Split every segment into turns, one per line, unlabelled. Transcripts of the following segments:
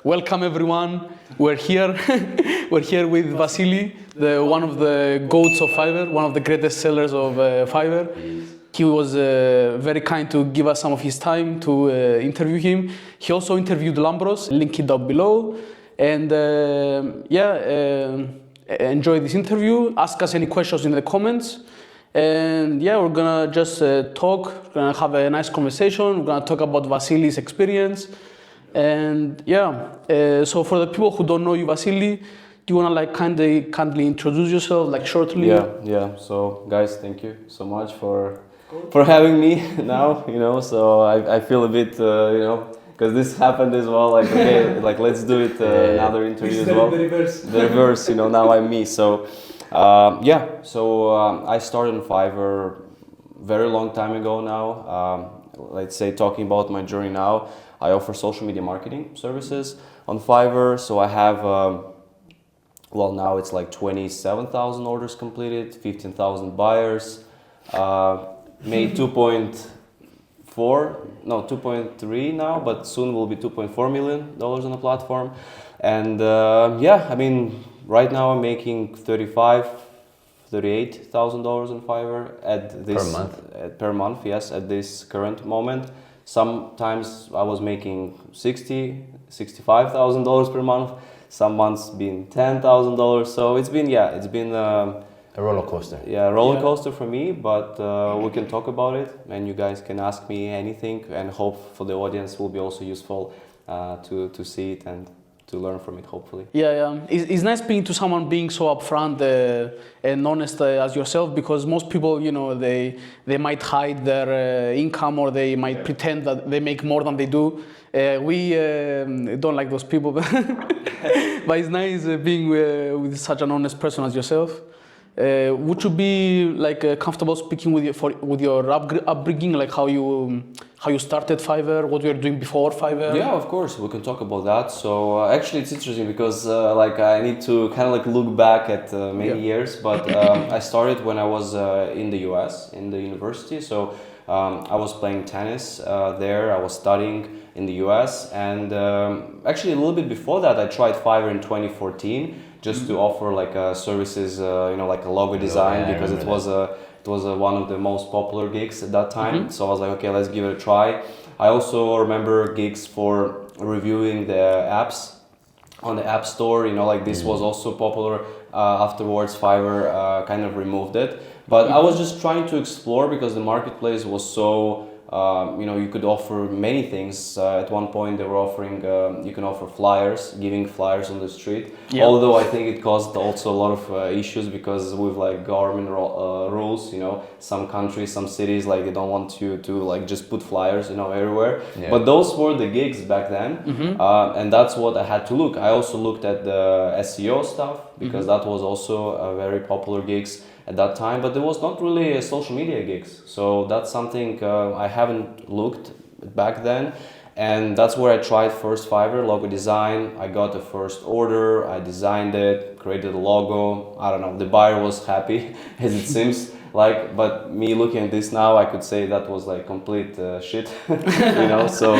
Welcome everyone. We're here. We're here with Vasily, one of the goats of Fiverr, one of the greatest sellers of Fiverr. He was very kind to give us some of his time to interview him. He also interviewed Lambros, link it down below. And enjoy this interview. Ask us any questions in the comments. And yeah, we're gonna just talk. We're gonna have a nice conversation. We're gonna talk about Vasily's experience. And yeah, so for the people who don't know you, Vasily, do you wanna like kindly introduce yourself, like shortly?
Yeah. So guys, thank you so much for having me now. So I feel a bit, because this happened as well. Like okay, like let's do it another interview as well.
The reverse.
The reverse. Now I'm me. So I started on Fiverr very long time ago now. Let's say talking about my journey now, I offer social media marketing services on Fiverr. So I have, now it's like 27,000 orders completed, 15,000 buyers, made 2.3 now, but soon will be $2.4 million on the platform. And right now I'm making $38,000 on Fiverr at this per month. Yes, at this current moment. Sometimes I was making $65,000 per month. Some months been $10,000. So it's been a
roller coaster.
Yeah, roller coaster for me. But we can talk about it, and you guys can ask me anything. And hope for the audience will be also useful to see it and to learn from it, hopefully.
Yeah. It's nice being to someone being so upfront and honest as yourself, because most people, they might hide their income, or they might pretend that they make more than they do. We don't like those people, but it's nice being with such an honest person as yourself. Would you be like comfortable speaking with your upbringing, like how you started Fiverr, what you were doing before Fiverr?
Yeah, of course, we can talk about that. So actually, it's interesting because I need to kind of look back at many years. But I started when I was in the US, in the university. So I was playing tennis there. I was studying in the US, and actually a little bit before that, I tried Fiverr in 2014. Just to offer services, like a logo design, because it was one of the most popular gigs at that time. So I was like, okay, let's give it a try. I also remember gigs for reviewing the apps on the App Store. This was also popular. Afterwards, Fiverr kind of removed it. But I was just trying to explore, because the marketplace was so. You could offer many things. At one point, they were offering, you can offer flyers, giving flyers on the street. Yep. Although I think it caused also a lot of issues, because with government rules, some countries, some cities, they don't want you to just put flyers, everywhere. Yeah. But those were the gigs back then, and that's what I had to look. I also looked at the SEO stuff, because that was also a very popular gigs at that time, but there was not really social media gigs. So that's something I haven't looked back then. And that's where I tried first Fiverr, logo design. I got the first order, I designed it, created a logo. I don't know, the buyer was happy, as it seems. But me looking at this now, I could say that was complete shit, so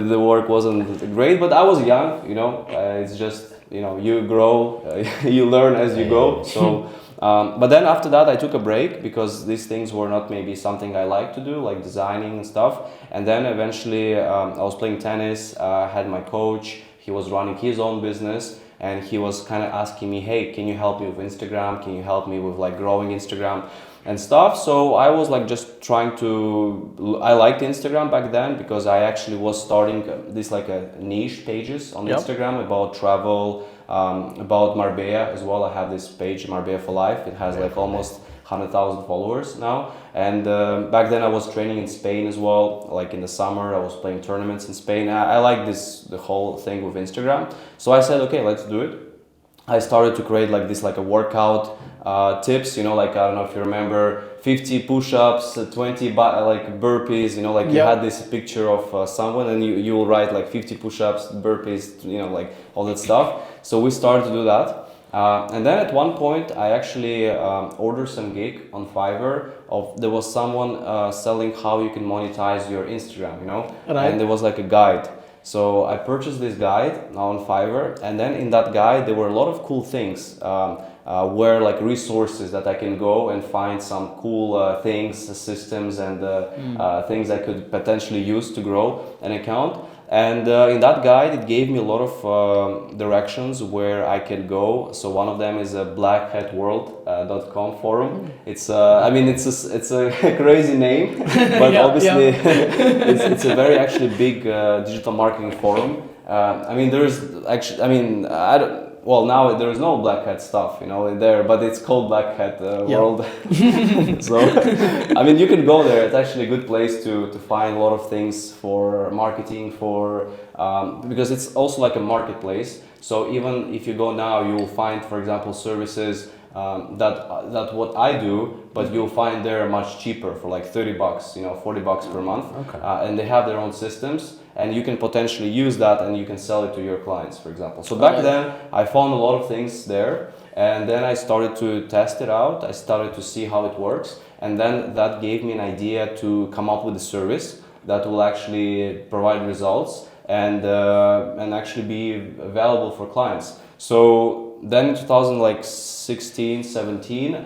the work wasn't great, but I was young, it's just, you grow, you learn as you go. So. But then after that, I took a break, because these things were not maybe something I like to do, like designing and stuff. And then eventually I was playing tennis, I had my coach, he was running his own business, and he was kind of asking me, hey, can you help me with Instagram? Can you help me with growing Instagram and stuff? So I was just trying to, I liked Instagram back then, because I actually was starting this a niche pages on Instagram about travel, about Marbella as well. I have this page, Marbella for Life. It has almost 100,000 followers now. And back then I was training in Spain as well. In the summer, I was playing tournaments in Spain. I like the whole thing with Instagram. So I said, okay, let's do it. I started to create this a workout tips, I don't know if you remember, 50 push-ups, 20 burpees, you had this picture of someone, and you will write 50 push-ups, burpees, all that stuff. So we started to do that. And then at one point I actually ordered some gig on Fiverr. There was someone selling how you can monetize your Instagram,
Right.
And there was a guide. So I purchased this guide on Fiverr, and then in that guide there were a lot of cool things. Where like resources that I can go and find some cool things, systems, and things I could potentially use to grow an account. And in that guide, it gave me a lot of directions where I could go. So one of them is a blackhatworld.com forum. It's I mean it's a crazy name, but obviously it's a very actually big digital marketing forum. I mean there's actually I don't. Well, now there is no Black Hat stuff, there, but it's called Black Hat World. So, I mean, you can go there. It's actually a good place to find a lot of things for marketing, because it's also like a marketplace. So even if you go now, you will find, for example, services that what I do, but you'll find they're much cheaper for like $30, $40 per month.
Okay.
And they have their own systems. And you can potentially use that and you can sell it to your clients, for example. So back then, I found a lot of things there, and then I started to test it out. I started to see how it works, and then that gave me an idea to come up with a service that will actually provide results and actually be available for clients. So then in 2016, 16,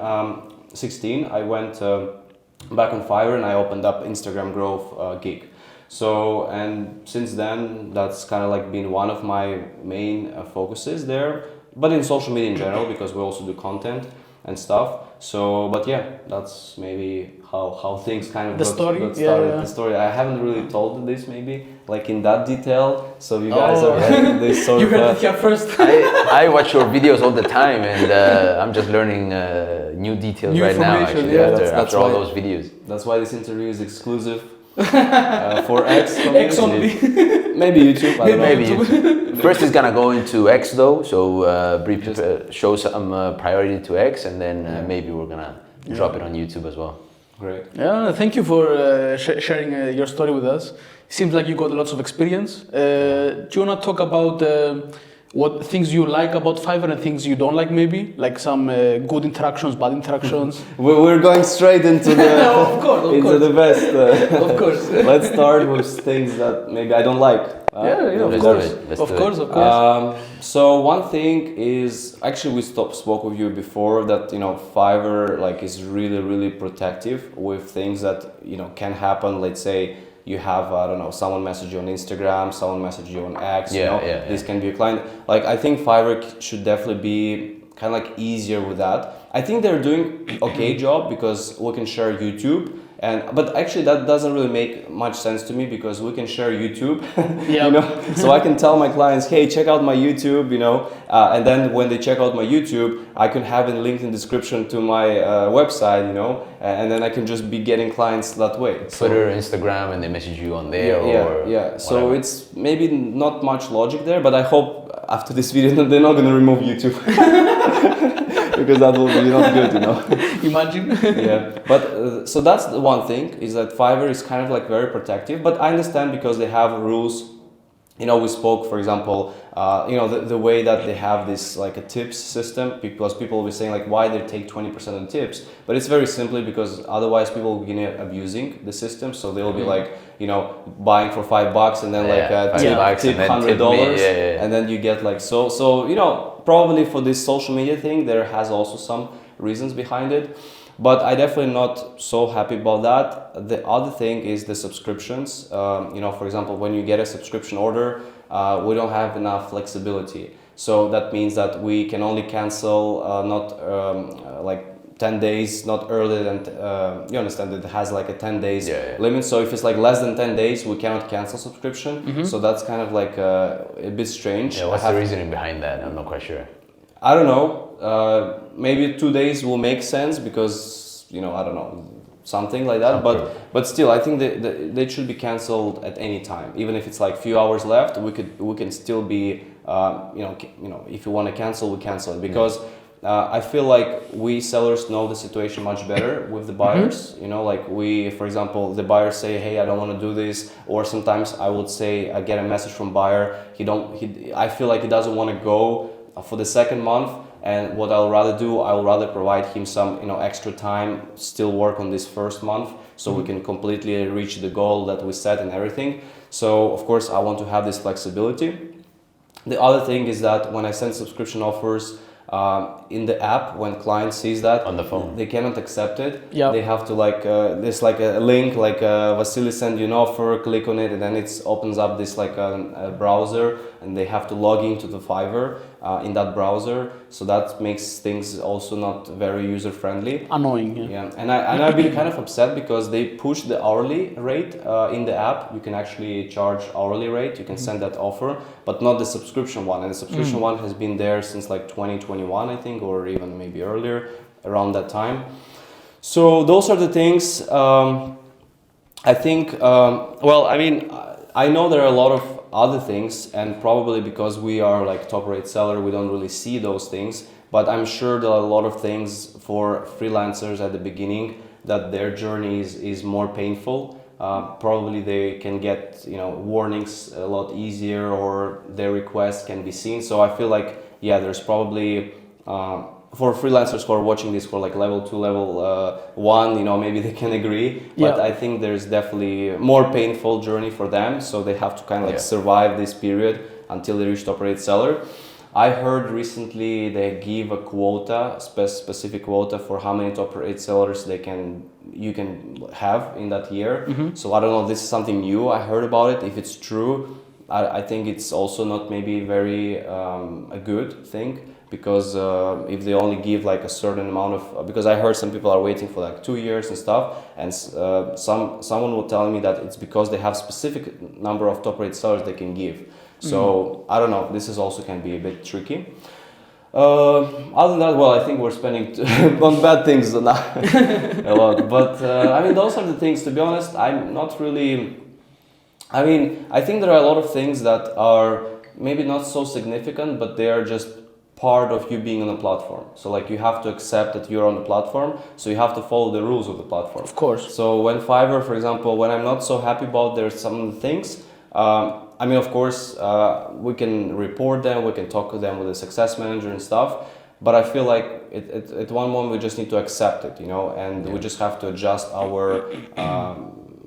I went back on Fiverr and I opened up Instagram Growth gig. So, and since then, that's kind of like been one of my main focuses there, but in social media in general, because we also do content and stuff. So, but yeah, that's maybe how things kind of got started.
Yeah.
The story, I haven't really told this maybe like in that detail, so you guys are having this sort
you
of...
heard it here first.
I watch your videos all the time, and I'm just learning new details right now, actually, after all those videos.
That's why this interview is exclusive. For X community.
X only.
Maybe YouTube. I don't know.
Maybe YouTube. First it's gonna go into X though, so show some priority to X, and then maybe we're gonna drop it on YouTube as well.
Great.
Yeah, thank you for sharing your story with us. Seems like you got lots of experience. Do you wanna talk about what things you like about Fiverr and things you don't like, maybe? Like some good interactions, bad interactions?
We're going straight into the,
of course.
the best.
Of course.
Let's start with things that maybe I don't like.
Of course.
So one thing is, actually we spoke with you before that, Fiverr like is really, really protective with things that, can happen. Let's say you have, I don't know, someone message you on Instagram, someone message you on X, this can be a client. Like, I think Fiverr should definitely be kind of like easier with that. I think they're doing okay job because we can share YouTube. But actually that doesn't really make much sense to me because we can share YouTube, so I can tell my clients, hey, check out my YouTube, and then when they check out my YouTube, I can have it linked in description to my website, and then I can just be getting clients that way.
Twitter, Instagram, and they message you on there.
So it's maybe not much logic there, but I hope after this video they're not gonna remove YouTube. Because that will be not good,
Imagine.
Yeah, but so that's the one thing, is that Fiverr is kind of like very protective, but I understand because they have rules. We spoke, for example, the way that they have this like a tips system, because people will be saying like why they take 20% on tips, but it's very simply because otherwise people will begin abusing the system, so they'll be like, buying for $5 and then tip $100, and then you get like so probably for this social media thing there has also some reasons behind it. But I definitely not so happy about that. The other thing is the subscriptions. For example, when you get a subscription order, we don't have enough flexibility. So that means that we can only cancel like 10 days, not earlier than, you understand that it has like a 10 days limit. So if it's like less than 10 days, we cannot cancel subscription. So that's kind of like a bit strange.
Yeah, what's the reasoning behind that? I'm not quite sure.
I don't know. Maybe 2 days will make sense because, I don't know, something like that.
Okay.
But still, I think they should be cancelled at any time. Even if it's like few hours left, we can still be, if you want to cancel, we cancel it. Because I feel like we sellers know the situation much better with the buyers. Like we, for example, the buyers say, hey, I don't want to do this. Or sometimes I would say, I get a message from buyer. I feel like he doesn't want to go for the second month, And what I'll rather do, I'll rather provide him some, extra time, still work on this first month, so we can completely reach the goal that we set and everything. So of course I want to have this flexibility. The other thing is that when I send subscription offers in the app, when client sees that
on the phone,
they cannot accept it.
Yeah.
They have to there's like a link, like Vasily send you an offer, click on it, and then it opens up this like a browser, and they have to log into the Fiverr in that browser. So that makes things also not very user friendly.
Annoying.
Yeah, and I've been kind of upset because they push the hourly rate in the app. You can actually charge hourly rate. You can send that offer, but not the subscription one. And the subscription one has been there since like 2021, I think, or even maybe earlier, around that time. So those are the things. I think. Well, I mean, I know there are a lot of other things, and probably because we are like top rate seller, we don't really see those things. But I'm sure there are a lot of things for freelancers at the beginning that their journey is more painful. Probably they can get warnings a lot easier, or their requests can be seen. So I feel like there's probably for freelancers who are watching this for like level 2, level 1, maybe they can agree. But I think there's definitely a more painful journey for them. So they have to kind of like survive this period until they reach top rate seller. I heard recently they give a quota, specific quota for how many top rate sellers you can have in that year. So I don't know, this is something new. I heard about it. If it's true, I think it's also not maybe very a good thing, because if they only give like a certain amount of, because I heard some people are waiting for like 2 years and stuff, and someone will tell me that it's because they have specific number of top rate sellers they can give. So I don't know, this is also can be a bit tricky. Other than that, well, I think we're spending on bad things a lot, but I mean, those are the things. To be honest, I'm not really, I mean, I think there are a lot of things that are maybe not so significant, but they are just part of you being on a platform. So like you have to accept that you're on the platform, so you have to follow the rules of the platform.
Of course.
So when Fiverr, for example, when I'm not so happy about there's some things, I mean, of course, we can report them, we can talk to them with a success manager and stuff, but I feel like at one moment we just need to accept it, and we just have to adjust our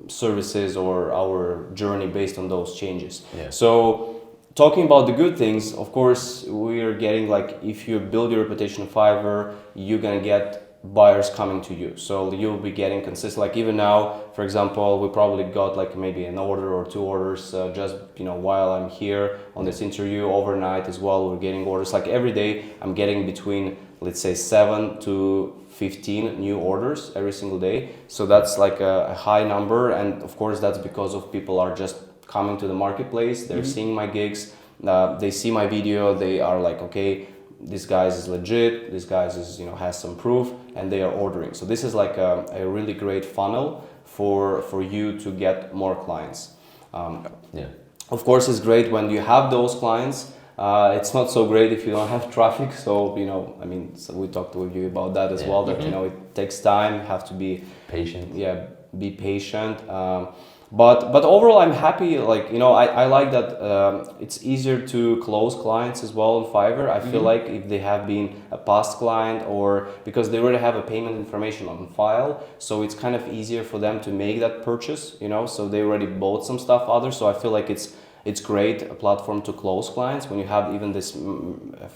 services or our journey based on those changes. So talking about the good things, of course, we are getting like, if you build your reputation on Fiverr, you're gonna get buyers coming to you. So you'll be getting consistent, like even now, for example, we probably got like maybe an order or 2 orders just, while I'm here on this interview. Overnight as well, we're getting orders. Like every day, I'm getting between, let's say 7 to 15 new orders every single day. So that's like a high number. And of course, that's because of people are just coming to the marketplace. They're seeing my gigs, they see my video, they are like, okay, this guy is legit, this guy is, has some proof, and they are ordering. So this is like a really great funnel for you to get more clients. Of course, it's great when you have those clients. It's not so great if you don't have traffic. So, I mean, so we talked with you about that as well, that, it takes time, you have to be
patient.
Yeah, be patient. But overall, I'm happy. Like, I like that it's easier to close clients as well on Fiverr. I feel like if they have been a past client, or because they already have a payment information on file, so it's kind of easier for them to make that purchase, so they already bought some stuff others. So I feel like it's great a platform to close clients when you have even this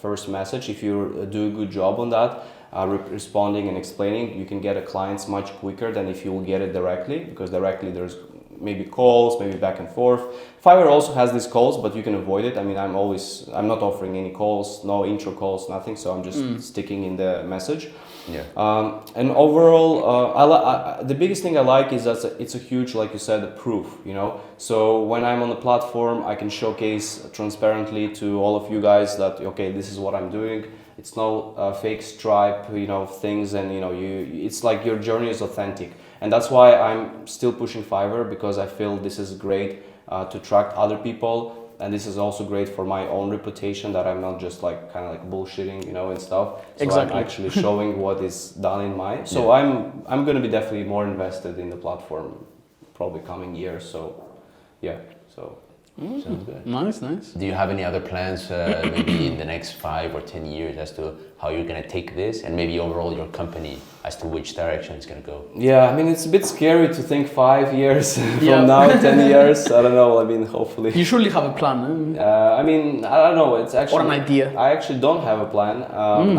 first message. If you do a good job on that, responding and explaining, you can get a clients much quicker than if you will get it directly, because directly there's maybe calls, maybe back and forth. Fiverr also has these calls, but you can avoid it. I mean, I'm not offering any calls, no intro calls, nothing. So I'm just sticking in the message. And overall, the biggest thing I like is that it's a huge, like you said, proof, So when I'm on the platform, I can showcase transparently to all of you guys that, okay, this is what I'm doing. It's no fake Stripe, things, and it's like your journey is authentic. And that's why I'm still pushing Fiverr, because I feel this is great to attract other people, and this is also great for my own reputation, that I'm not just like kind of like bullshitting, and stuff. So
exactly.
I'm actually showing what is done in my. So I'm going to be definitely more invested in the platform, probably coming years. So yeah. So
Sounds good.
Nice, nice.
Do you have any other plans, maybe in the next 5 or 10 years, as to how you're gonna take this, and maybe overall your company as to which direction it's gonna go?
Yeah, I mean, it's a bit scary to think 5 years from
Yeah.
now, 10 years. I don't know. I mean, hopefully.
You surely have a plan,
I mean, I don't know. It's actually
or an idea.
I actually don't have a plan.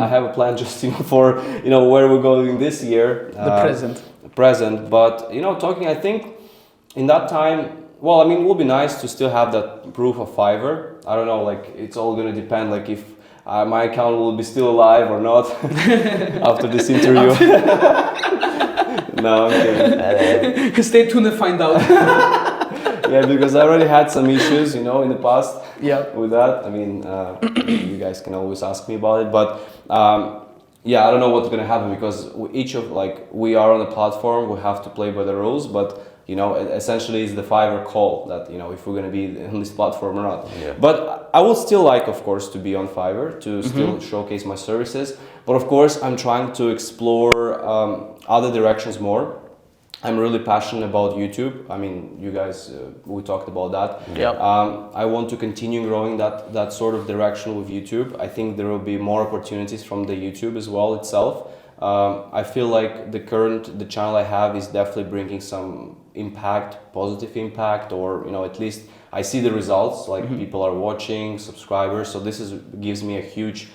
I have a plan just for where we're going this year.
The present.
Present, but talking. I think in that time. Well, I mean, it would be nice to still have that proof of Fiverr. I don't know. Like, it's all gonna depend. Like, if my account will be still alive or not after this interview. No, I'm kidding.
Stay tuned to find out.
Yeah, because I already had some issues, in the past.
Yeah.
With that, I mean, you guys can always ask me about it, but yeah, I don't know what's gonna happen because we are on a platform, we have to play by the rules, but essentially it's the Fiverr call that if we're gonna be on this platform or not.
Yeah.
But I would still like, of course, to be on Fiverr to still showcase my services. But of course, I'm trying to explore other directions more. I'm really passionate about YouTube. I mean, you guys, we talked about that.
Yeah.
I want to continue growing that sort of direction with YouTube. I think there will be more opportunities from the YouTube as well itself. I feel like the channel I have is definitely bringing some impact, positive impact, or at least I see the results. Like people are watching, subscribers. So this gives me a huge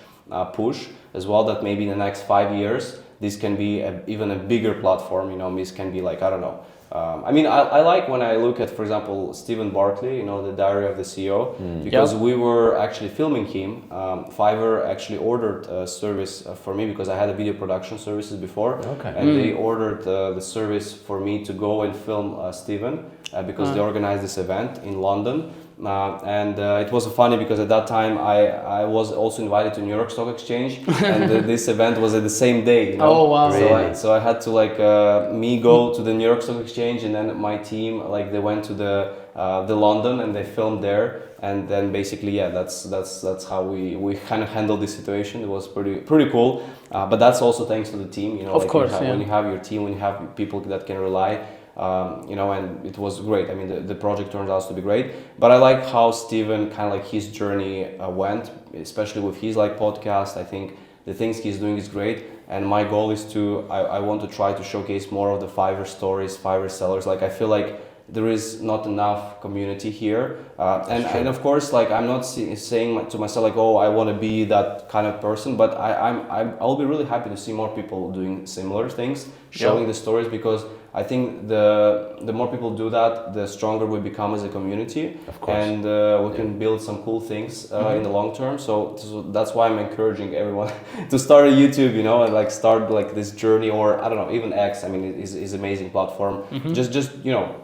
push as well. That maybe in the next 5 years this can be even a bigger platform. This can be like, I don't know. I mean, I like when I look at, for example, Stephen Bartley, the Diary of the CEO, because we were actually filming him. Fiverr actually ordered a service for me because I had a video production services before, and they ordered the service for me to go and film Stephen because they organized this event in London. And it was funny because at that time I was also invited to New York Stock Exchange, and this event was at the same day.
Oh wow!
Really?
So I had to me go to the New York Stock Exchange, and then my team they went to the London and they filmed there, and then basically that's how we kind of handled this situation. It was pretty cool, but that's also thanks to the team.
Of course,
when you have your team, when you have people that can rely. And it was great. I mean, the project turned out to be great. But I like how Steven kind of his journey went, especially with his podcast. I think the things he's doing is great. And my goal is I want to try to showcase more of the Fiverr stories, Fiverr sellers. I feel like there is not enough community here. And of course, I'm not saying to myself oh, I want to be that kind of person, but I'll be really happy to see more people doing similar things, showing the stories, because I think the more people do that, the stronger we become as a community. Of course. And we can build some cool things in the long term. So that's why I'm encouraging everyone to start a YouTube, and start this journey, or I don't know, even X. I mean, it is amazing platform. Just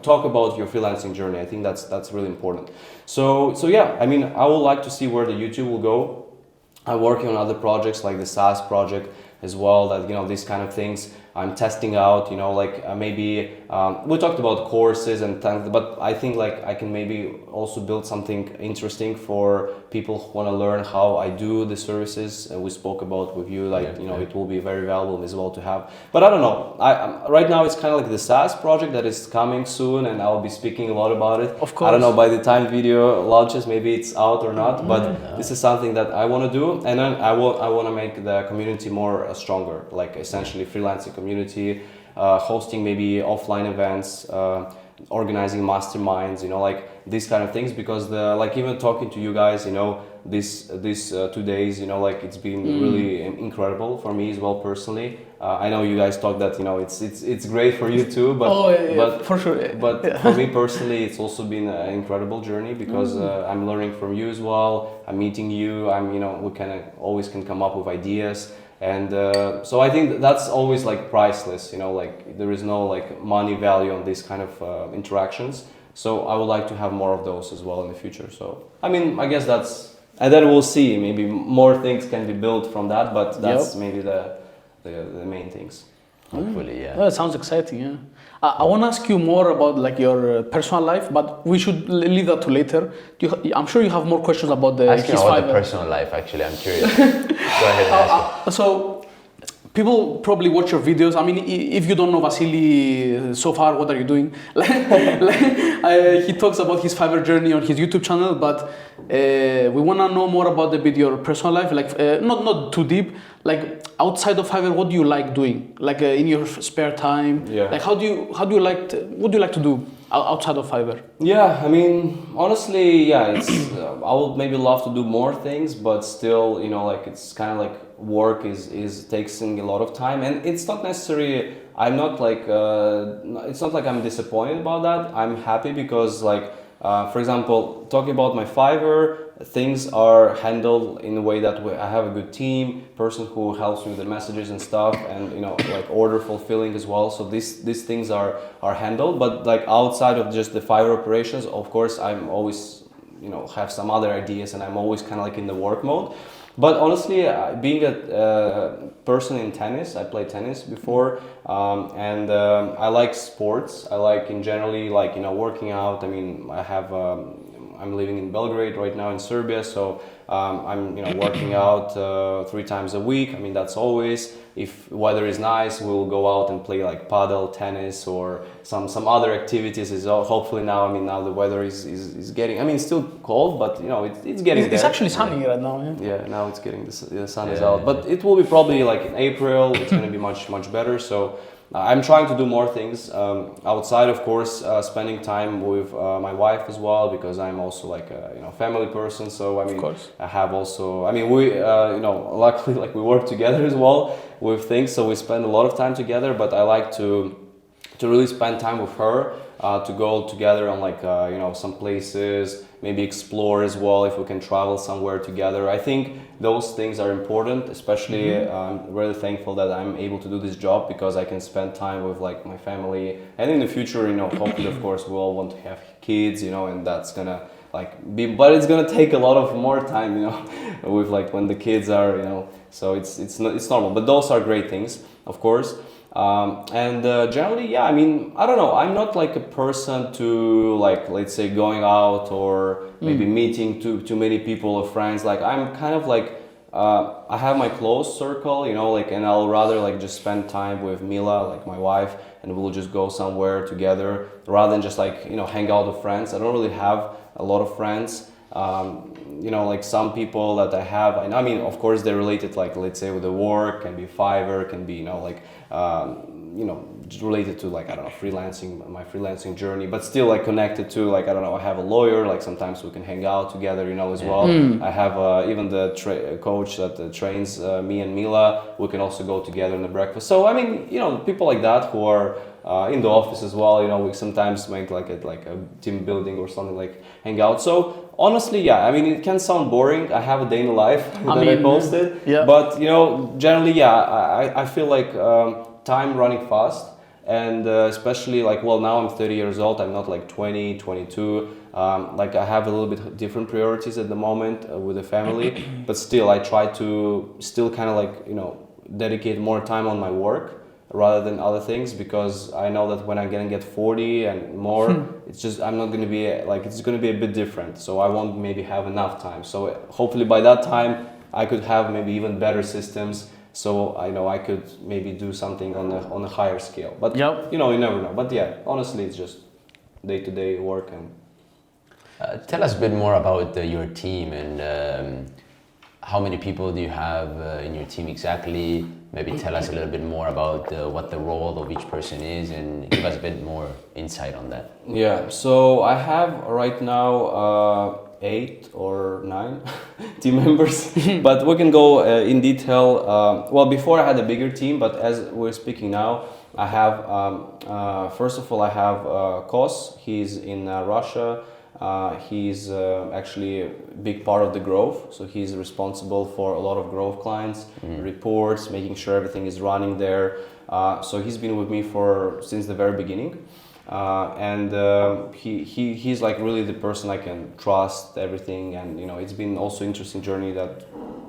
talk about your freelancing journey. I think that's really important. So yeah, I mean, I would like to see where the YouTube will go. I'm working on other projects like the SaaS project as well, that these kind of things I'm testing out, maybe we talked about courses and things, but I think I can maybe also build something interesting for people who want to learn how I do the services we spoke about with you. It will be very valuable as well to have. But I don't know. Right now it's kind of the SaaS project that is coming soon, and I'll be speaking a lot about it.
Of course.
I don't know by the time video launches, maybe it's out or not. But this is something that I want to do, and then I want to make the community more stronger, essentially freelancing community, hosting maybe offline events, organizing masterminds, these kind of things, because even talking to you guys, these 2 days, it's been really incredible for me as well personally. I know you guys talk that it's great for you too, but
but for sure.
But for me personally, it's also been an incredible journey because I'm learning from you as well. I'm meeting you. We always can come up with ideas. And so I think that's always priceless, there is no money value on these kind of interactions. So I would like to have more of those as well in the future. So I mean, I guess and then we'll see, maybe more things can be built from that, but that's maybe the main things.
Hopefully, yeah.
Well, it sounds exciting, yeah. I want to ask you more about your personal life, but we should leave that to later. I'm sure you have more questions about
Ask me
his
about
Fiverr.
the personal life, actually, I'm curious. Go ahead and ask it.
So, people probably watch your videos. I mean, if you don't know Vasily so far, what are you doing? He talks about his Fiverr journey on his YouTube channel, but we want to know more about a bit your personal life, like not too deep. Like outside of Fiverr, what do you like doing? Like in your spare time?
Yeah.
Like what do you like to do outside of Fiverr?
Yeah, I mean, honestly, yeah, it's I would maybe love to do more things, but still, you know, like it's kind of like work is taking a lot of time, and it's not necessarily. I'm not like it's not like I'm disappointed about that. I'm happy because like for example, talking about my Fiverr, things are handled in a way that I have a good team, person who helps me with the messages and stuff, and you know, like order fulfilling as well. So these things are handled, but like outside of just the Fiverr operations, of course, I'm always, you know, have some other ideas, and I'm always kind of like in the work mode. But honestly, being a person in tennis, I played tennis before, and I like sports. I like in generally like, you know, working out. I mean, I'm living in Belgrade right now in Serbia, so I'm, you know, working out 3 times a week. I mean, that's always, if weather is nice, we'll go out and play like paddle, tennis, or some other activities. Is hopefully now. I mean, now the weather is getting. I mean, it's still cold, but you know, it's getting.
It's actually sunny right now. Yeah.
Yeah, now it's getting the sun is out, but it will be probably like in April. It's going to be much better. So I'm trying to do more things outside, of course, spending time with my wife as well, because I'm also like a, you know, family person. So I mean, I have also. I mean, we you know, luckily like we work together as well with things, so we spend a lot of time together. But I like to really spend time with her, to go together on like you know, some places, maybe explore as well if we can travel somewhere together. I think those things are important, especially I'm really thankful that I'm able to do this job because I can spend time with like my family, and in the future, you know, hopefully of course we all want to have kids, you know, and that's gonna like be, but it's gonna take a lot of more time, you know, with like when the kids are, you know, so it's normal, but those are great things, of course. And generally, yeah, I mean, I don't know, I'm not like a person to like, let's say, going out or maybe meeting too many people or friends. Like I'm kind of like I have my close circle, you know, like, and I'll rather like just spend time with Mila, like my wife, and we'll just go somewhere together rather than just like, you know, hang out with friends. I don't really have a lot of friends. You know, like some people that I have, and I mean, of course, they're related, like, let's say with the work, can be Fiverr, can be, you know, like, you know, related to like, I don't know, freelancing, my freelancing journey, but still like connected to like, I don't know, I have a lawyer, like sometimes we can hang out together, you know, as well. I have even the coach that trains me and Mila, we can also go together in the breakfast. So, I mean, you know, people like that who are in the office as well, you know, we sometimes make like a team building or something, like hang out. So honestly, yeah, I mean, it can sound boring. I have a day in the life that I posted, but you know, generally, yeah, I feel like time running fast, and especially like, well, now I'm 30 years old. I'm not like 20, 22. Like I have a little bit different priorities at the moment with the family, but still, I try to still kind of like, you know, dedicate more time on my work rather than other things, because I know that when I'm gonna get 40 and more, it's just, I'm not gonna be like, it's gonna be a bit different. So I won't maybe have enough time. So hopefully by that time I could have maybe even better systems. So I know I could maybe do something on a higher scale. But you know, you never know. But yeah, honestly, it's just day-to-day work. And
tell us a bit more about your team, and how many people do you have in your team exactly? Maybe tell us a little bit more about what the role of each person is, and give us a bit more insight on that.
Yeah, so I have right now 8 or 9 team members, but we can go in detail. Well, before I had a bigger team, but as we're speaking now, I have, first of all, I have Kos, he's in Russia. He's actually a big part of the growth, so he's responsible for a lot of growth clients, reports, making sure everything is running there. So he's been with me since the very beginning, and he's like really the person I can trust everything, and you know, it's been also interesting journey that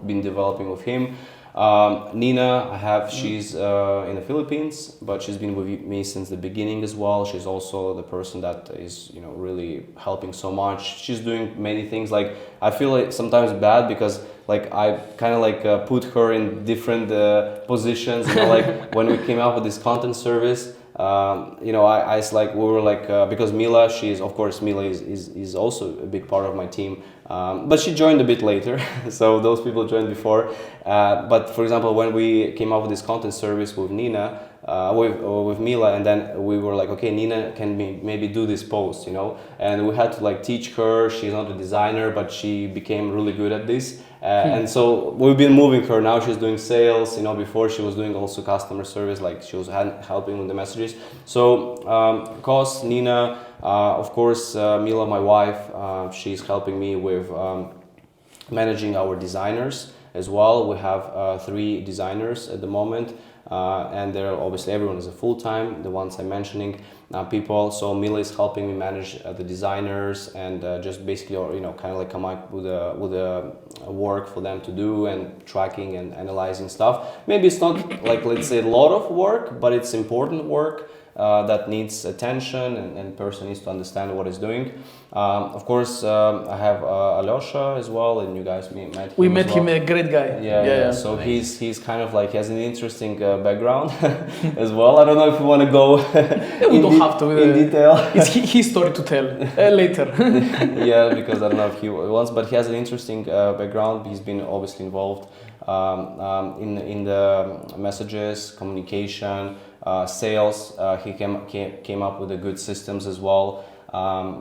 been developing with him. Nina, she's in the Philippines, but she's been with me since the beginning as well. She's also the person that is, you know, really helping so much. She's doing many things. Like, I feel like sometimes bad because like I kind of like put her in different positions. You know, like when we came up with this content service. You know, I like we were like because Mila, Mila is also a big part of my team, but she joined a bit later, so those people joined before. But for example, when we came up with this content service with Nina, with Mila, and then we were like, okay, Nina can maybe do this post, you know, and we had to like teach her. She's not a designer, but she became really good at this. And so we've been moving her. Now she's doing sales. You know, before she was doing also customer service, like she was helping with the messages. So, Kos, Nina, of course, Mila, my wife, she's helping me with managing our designers as well. We have 3 designers at the moment. And they're obviously everyone is a full-time, the ones I'm mentioning, people. So Mila is helping me manage the designers and just basically, you know, kind of like come up with a work for them to do and tracking and analyzing stuff. Maybe it's not like, let's say, a lot of work, but it's important work that needs attention and person needs to understand what it's doing. Of course, I have Alyosha as well, and you guys met him.
We met him, a great guy.
Yeah. So he's kind of like, he has an interesting background as well. I don't know if you want to go
We don't have to
in detail.
It's his story to tell later.
Yeah, because I don't know if he wants, but he has an interesting background. He's been obviously involved in the messages, communication, sales. He came up with the good systems as well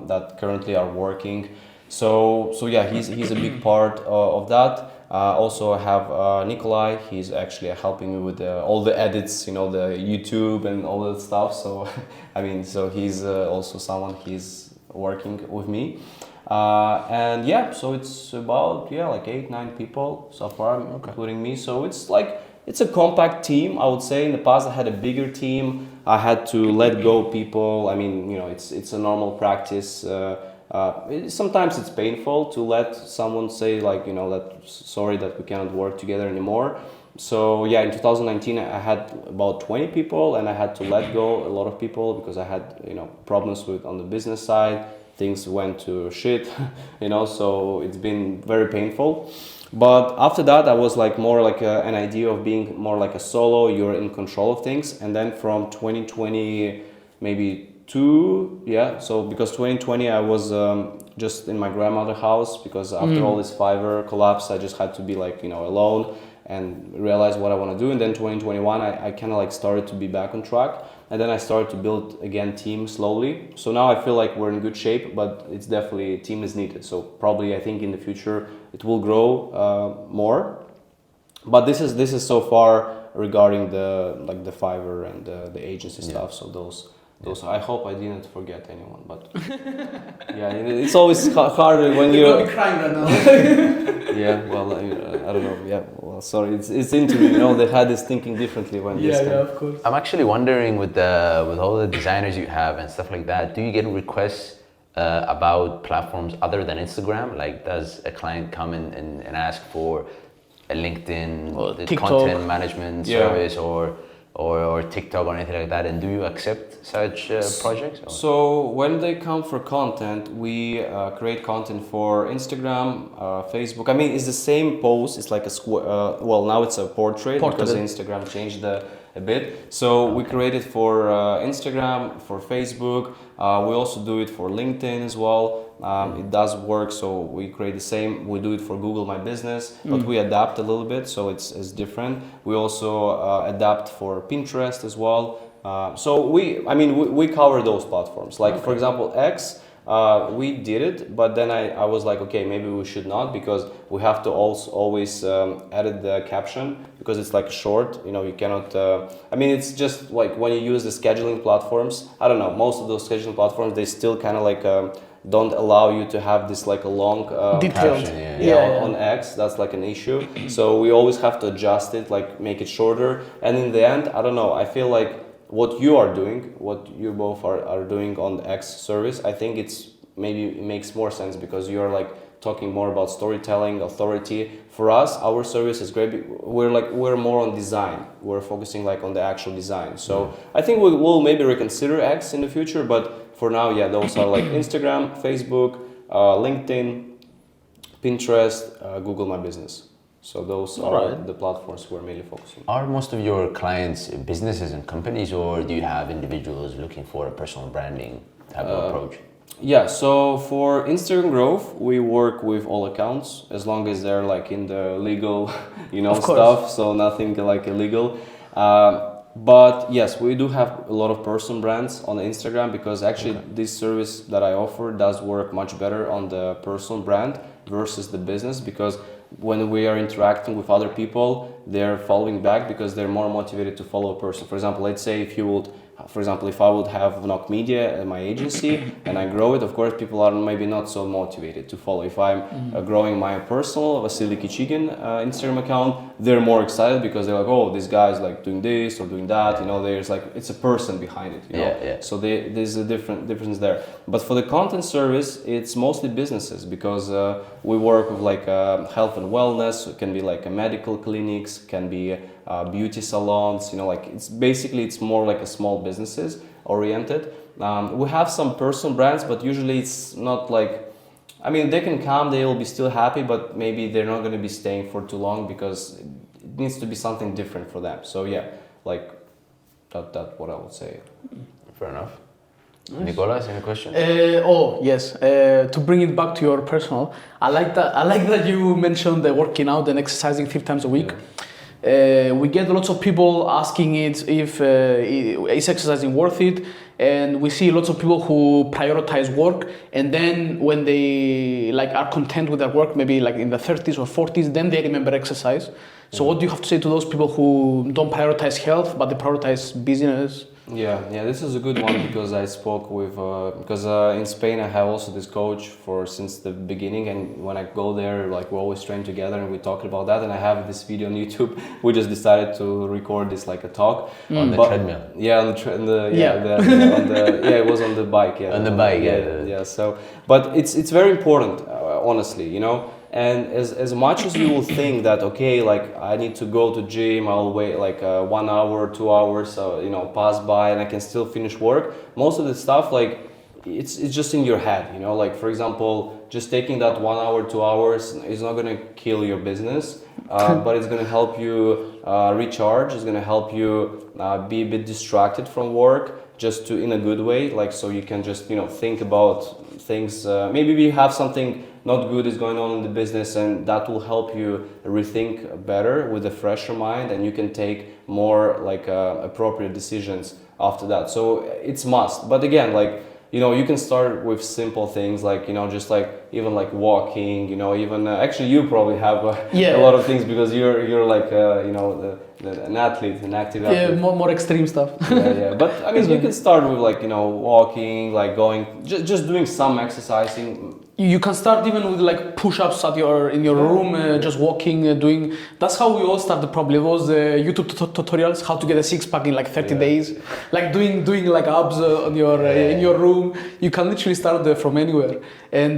that currently are working. So yeah, he's a big part of that. Also, I have Nikolai. He's actually helping me with all the edits, you know, the YouTube and all that stuff. So I mean, so he's also someone he's working with me. And yeah, so it's about like 8-9 people so far, including me. So it's like, it's a compact team, I would say. In the past, I had a bigger team. I had to let go people. I mean, you know, it's a normal practice. Sometimes it's painful to let someone say, like, you know, that sorry that we cannot work together anymore. So yeah, in 2019, I had about 20 people, and I had to let go a lot of people because I had, you know, problems on the business side. Things went to shit, you know. So it's been very painful. But after that, I was like more like an idea of being more like a solo. You're in control of things. And then from 2020, maybe 2, yeah. So because 2020, I was just in my grandmother's house because after all this Fiverr collapse, I just had to be like, you know, alone and realize what I want to do. And then 2021, I kind of like started to be back on track. And then I started to build again team slowly. So now I feel like we're in good shape, but it's definitely, team is needed. So probably I think in the future it will grow more. But this is so far regarding the Fiverr and the agency stuff. So those I hope I didn't forget anyone, but yeah, it's always harder when
You're gonna be crying right now.
Yeah, well, I don't know. Yeah, well, sorry, it's interview. You know, the head is thinking differently when this.
Yeah, of course.
I'm actually wondering with all the designers you have and stuff like that, do you get requests about platforms other than Instagram? Like, does a client come and ask for a LinkedIn
or TikTok
content management service or TikTok or anything like that, and do you accept such projects? Or?
So when they come for content, we create content for Instagram, Facebook. I mean, it's the same post. It's like a square. Well, now it's a portrait because Instagram changed a bit. So we create it for Instagram, for Facebook. We also do it for LinkedIn as well. It does work, so we create the same. We do it for Google My Business, but we adapt a little bit, so it's different. We also adapt for Pinterest as well. So we cover those platforms. Like for example, X, we did it, but then I was like, okay, maybe we should not, because we have to also always edit the caption because it's like short. You know, you cannot. It's just like when you use the scheduling platforms. I don't know. Most of those scheduling platforms, they still kind of like. Don't allow you to have this like a long
detailed
caption, on X. That's like an issue. So we always have to adjust it, like make it shorter. And in the end, I don't know, I feel like what you are doing, what you both are doing on the X service, I think it makes more sense because you're like talking more about storytelling, authority. For us, our service is great. We're more on design. We're focusing like on the actual design. So I think we'll maybe reconsider X in the future, but for now, yeah, those are like Instagram, Facebook, LinkedIn, Pinterest, Google My Business. So those are
Alright.
the platforms we're mainly focusing on.
Are most of your clients businesses and companies, or do you have individuals looking for a personal branding type of approach?
Yeah, so for Instagram growth, we work with all accounts as long as they're like in the legal,
Of course.
stuff. So nothing like illegal. But yes, we do have a lot of personal brands on Instagram because actually this service that I offer does work much better on the personal brand versus the business, because when we are interacting with other people, they're following back because they're more motivated to follow a person. For example, let's say if I would have Knock Media at my agency and I grow it, of course, people are maybe not so motivated to follow. If I'm growing my personal Vasily Kichigin Instagram account, they're more excited because they're like, oh, this guy's like doing this or doing that. There's like, it's a person behind it.
Yeah.
So there's a difference there. But for the content service, it's mostly businesses because we work with like health and wellness. So it can be like a medical clinics, can be beauty salons, it's more like a small businesses oriented. We have some personal brands, but usually it's not like, they can come, they will be still happy, but maybe they're not going to be staying for too long because it needs to be something different for them. So yeah, like that's what I would say.
Fair enough. Nicolas, any questions?
Yes. To bring it back to your personal, I like that you mentioned the working out and exercising 3 times a week. We get lots of people asking it if is exercising worth it, and we see lots of people who prioritize work, and then when they are content with their work, maybe like in the 30s or 40s, then they remember exercise. So what do you have to say to those people who don't prioritize health but they prioritize business?
Yeah, this is a good one because I spoke with in Spain I have also this coach since the beginning, and when I go there, like we always train together and we talk about that, and I have this video on YouTube. We just decided to record this like a talk
on the treadmill.
Yeah, it was on the bike. Yeah,
on the bike. Yeah.
So, but it's very important, honestly, And as much as you will think that, okay, like I need to go to gym, I'll wait like 1 hour, 2 hours, pass by and I can still finish work. Most of the stuff, like it's just in your head, like for example, just taking that 1 hour, 2 hours is not going to kill your business, but it's going to help you recharge. It's going to help you be a bit distracted from work, just in a good way, like so you can just think about things. Maybe you have something not good is going on in the business, and that will help you rethink better with a fresher mind, and you can take more like appropriate decisions after that. So it's must. But again, like you can start with simple things like just like even like walking. Even actually you probably have a lot of things because you're like an athlete, an active athlete.
Yeah, more extreme stuff.
Yeah. But you can start with like walking, like going, just doing some exercising.
You can start even with like push-ups in your room, just walking, doing. That's how we all started. Probably those YouTube tutorials, how to get a six-pack in like 30 days, like doing like abs on your in your room. You can literally start from anywhere. And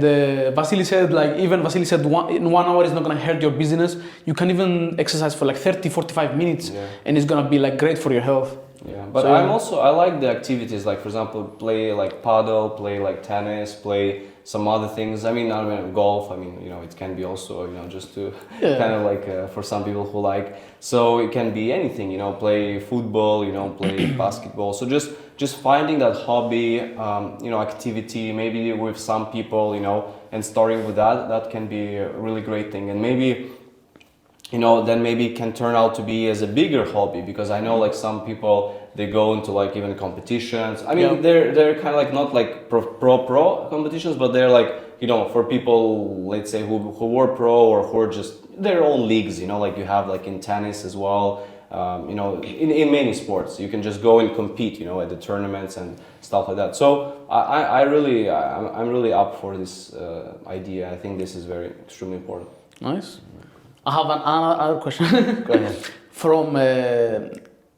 Vasily said in 1 hour is not gonna hurt your business. You can even exercise for like 30-45 minutes, and it's gonna be like great for your health.
Yeah, but I like the activities, like for example, play like paddle, play like tennis, play some other things. Golf. It can be also just to kind of like for some people who like. So it can be anything. Play football. Play basketball. So just finding that hobby, activity, maybe with some people, and starting with that can be a really great thing, and maybe. Then maybe it can turn out to be as a bigger hobby, because I know like some people, they go into like even competitions. They're kind of like not like pro competitions, but they're like, for people, let's say who were pro or who are just their own leagues, like you have like in tennis as well, in many sports, you can just go and compete, at the tournaments and stuff like that. So I'm really up for this idea. I think this is extremely important.
Nice. I have another question.
Go ahead.
From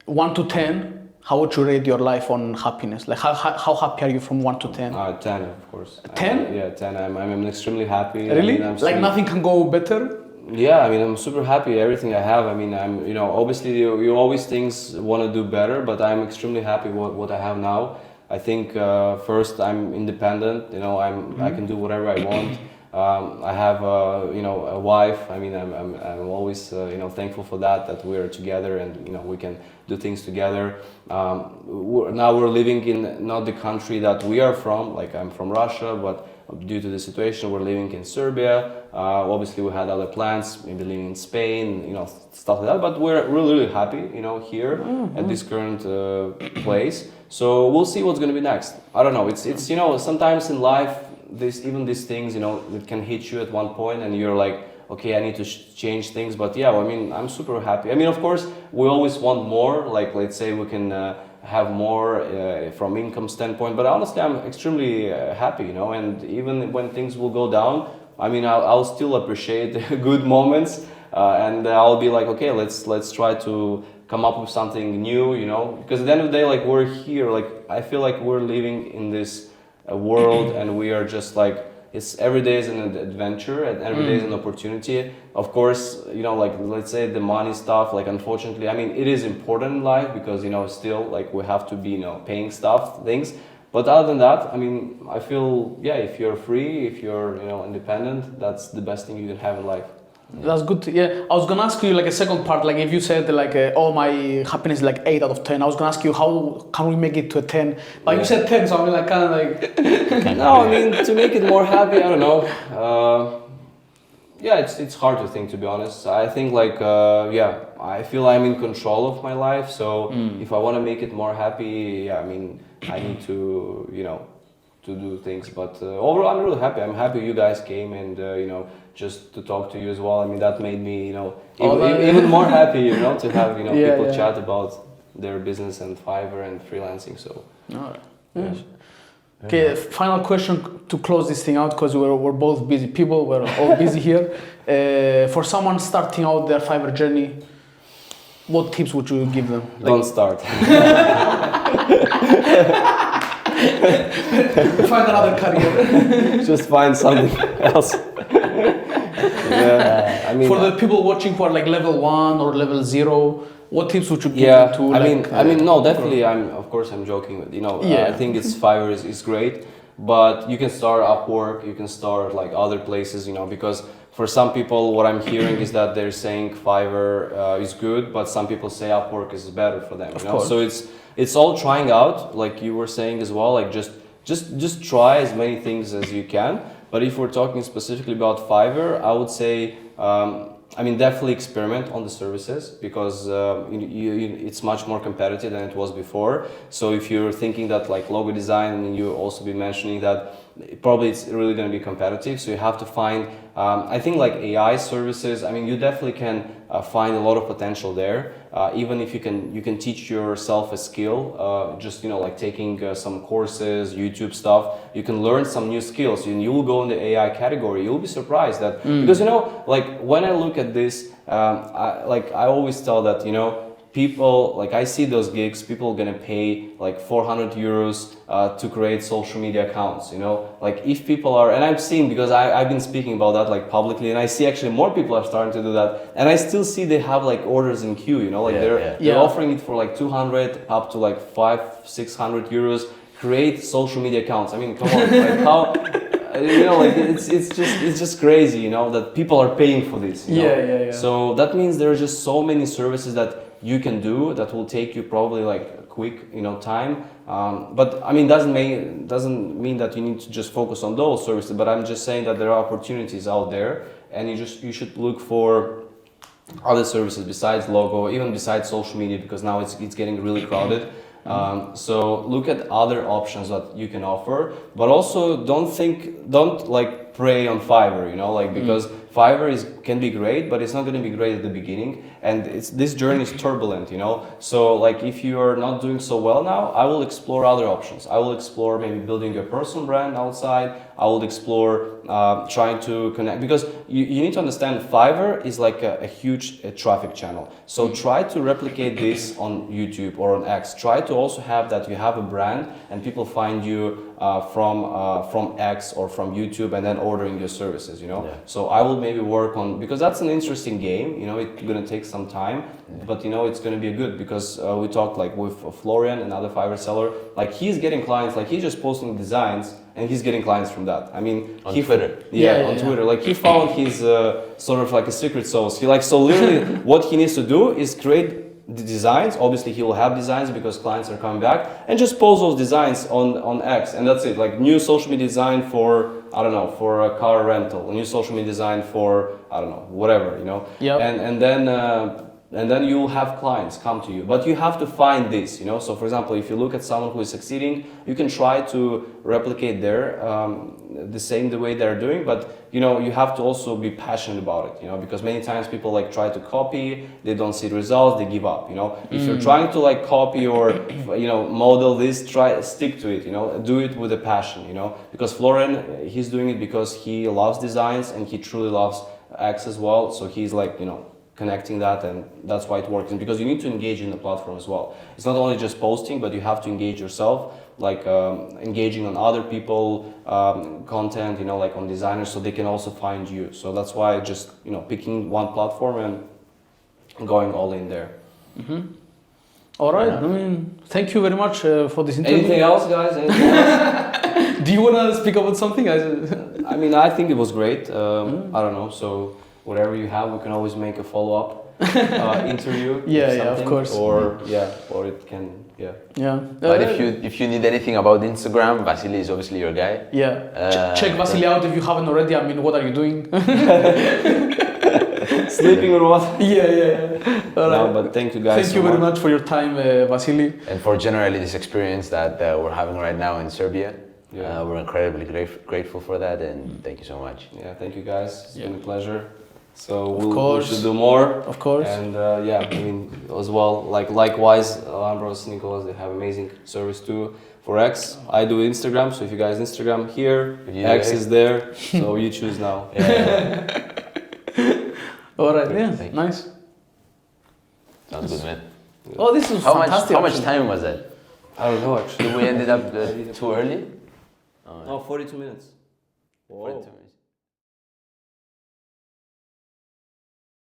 1 to 10, how would you rate your life on happiness? Like how happy are you from 1 to 10?
10, of course.
10?
Yeah, 10. I'm extremely happy.
Really? Like nothing can go better?
Yeah, I'm super happy. Everything I have. I'm, obviously you always things want to do better, but I'm extremely happy what I have now. I think first I'm independent. I can do whatever I want. I have a wife. I mean, I'm always thankful for that we're together and we can do things together. Now we're living in not the country that we are from. Like I'm from Russia, but due to the situation, we're living in Serbia. Obviously, we had other plans, maybe living in Spain, stuff like that. But we're really, really happy, here at this current place. So we'll see what's going to be next. I don't know. It's sometimes in life, these things, it can hit you at one point, and you're like, okay, I need to change things. But yeah, I mean, I'm super happy. I mean, of course, we always want more. Like, let's say we can have more from income standpoint. But honestly, I'm extremely happy, And even when things will go down, I mean, I'll still appreciate good moments, and I'll be like, okay, let's try to come up with something new, Because at the end of the day, like we're here, like I feel like we're living in this world, and we are just like. It's every day is an adventure and every day is an opportunity. Of course, like let's say the money stuff, like unfortunately, I mean, it is important in life because, still like we have to be, paying things. But other than that, I mean, I feel, yeah, if you're free, if you're, independent, that's the best thing you can have in life.
That's good. Yeah, I was gonna ask you like a second part. Like if you said like, oh, my happiness is like 8 out of 10. I was gonna ask you how can we make it to a 10? But you said 10, so I mean like kind of like.
No, I mean to make it more happy. I don't know. Yeah, it's hard to think, to be honest. I think like I feel I'm in control of my life. So if I want to make it more happy, I mean I need to to do things. But overall, I'm really happy. I'm happy you guys came and just to talk to you as well. I mean, that made me, even more happy, to have, people chat about their business and Fiverr and freelancing. So,
all right. Yeah. Okay, final question to close this thing out, because we're both busy people. We're all busy here. For someone starting out their Fiverr journey, what tips would you give them?
Don't start.
Find another career.
Just find something else. Yeah, I mean,
for the people watching who are like level 1 or level 0, what tips would you give them to?
I mean, no, definitely. Of course, I'm joking. I think Fiverr is great, but you can start Upwork. You can start like other places. Because for some people, what I'm hearing is that they're saying Fiverr is good, but some people say Upwork is better for them. So it's all trying out, like you were saying as well. Like just try as many things as you can. But if we're talking specifically about Fiverr, I would say, definitely experiment on the services, because it's much more competitive than it was before. So if you're thinking that like logo design, and you also be mentioning that probably it's really going to be competitive. So you have to find, I think like AI services, you definitely can find a lot of potential there. Even if you can teach yourself a skill, just like taking some courses, YouTube stuff, you can learn some new skills, and you will go in the AI category. You'll be surprised that because like when I look at this, I always tell that people, like I see those gigs, people are gonna pay like 400 euros to create social media accounts, like if people are, and I've seen, because I've been speaking about that like publicly, and I see actually more people are starting to do that, and I still see they have like orders in queue, like they're offering it for like 200 up to like 500-600 euros, create social media accounts. I mean, come on, like how, like it's just crazy, that people are paying for this. So that means there are just so many services that you can do that will take you probably like a quick, time. But doesn't mean that you need to just focus on those services. But I'm just saying that there are opportunities out there, and you should look for other services besides logo, even besides social media, because now it's getting really crowded. So look at other options that you can offer, but also don't like prey on Fiverr, because Fiverr can be great, but it's not going to be great at the beginning, and this journey is turbulent, So like if you are not doing so well now, I will explore other options. I will explore maybe building your personal brand outside. I will explore trying to connect, because you need to understand Fiverr is like a huge traffic channel. So try to replicate this on YouTube or on X. Try to also have that you have a brand and people find you from X or from YouTube and then ordering your services, So I will maybe work on, because that's an interesting game, it's going to take some time, but it's going to be good, because we talked like with Florian, another Fiverr seller, like he's getting clients, like he's just posting designs and he's getting clients from that. I mean,
On Twitter.
Yeah, on Twitter. Like he found his sort of like a secret sauce. So literally what he needs to do is create the designs. Obviously he will have designs because clients are coming back, and just post those designs on X, and that's it. Like new social media design for, I don't know, for a car rental, a new social media design for, I don't know, whatever, you know.
Yep.
And then you'll have clients come to you, but you have to find this, you know. So for example, if you look at someone who is succeeding, you can try to replicate the way they're doing, but you know, you have to also be passionate about it, you know, because many times people like try to copy, they don't see results, they give up, you know. If you're trying to like copy or, you know, model this, stick to it, you know, do it with a passion, you know, because Florian, he's doing it because he loves designs and he truly loves X as well. So he's like, you know, connecting that, and that's why it works. And because you need to engage in the platform as well. It's not only just posting, but you have to engage yourself, like engaging on other people content, you know, like on designers, so they can also find you. So that's why just, you know, picking one platform and going all in there.
All right. I mean, thank you very much for this interview.
Anything else, guys? Anything else?
Do you want to speak about something?
I mean, I think it was great. I don't know. So whatever you have, we can always make a follow-up interview.
Of course.
Or it can,
Yeah.
But if you need anything about Instagram, Vasily is obviously your guy.
Yeah. Check Vasily out if you haven't already. I mean, what are you doing?
Sleeping or what?
Yeah. All right.
No, but thank you guys.
Thank you very much for your time, Vasily.
And for generally this experience that we're having right now in Serbia. We're incredibly grateful for that, and thank you so much.
Yeah, thank you guys. It's been a pleasure. So we
we
should do more.
Of course.
And I mean, as well, likewise, Ambros, Nicholas, they have amazing service too for X. I do Instagram, so if you guys Instagram here, X is there, so you choose now.
All right, nice.
Sounds good, man.
Oh, this is fantastic.
How much time was that?
I don't know actually.
We ended up too early?
Oh, 42 minutes. Whoa.
42 minutes.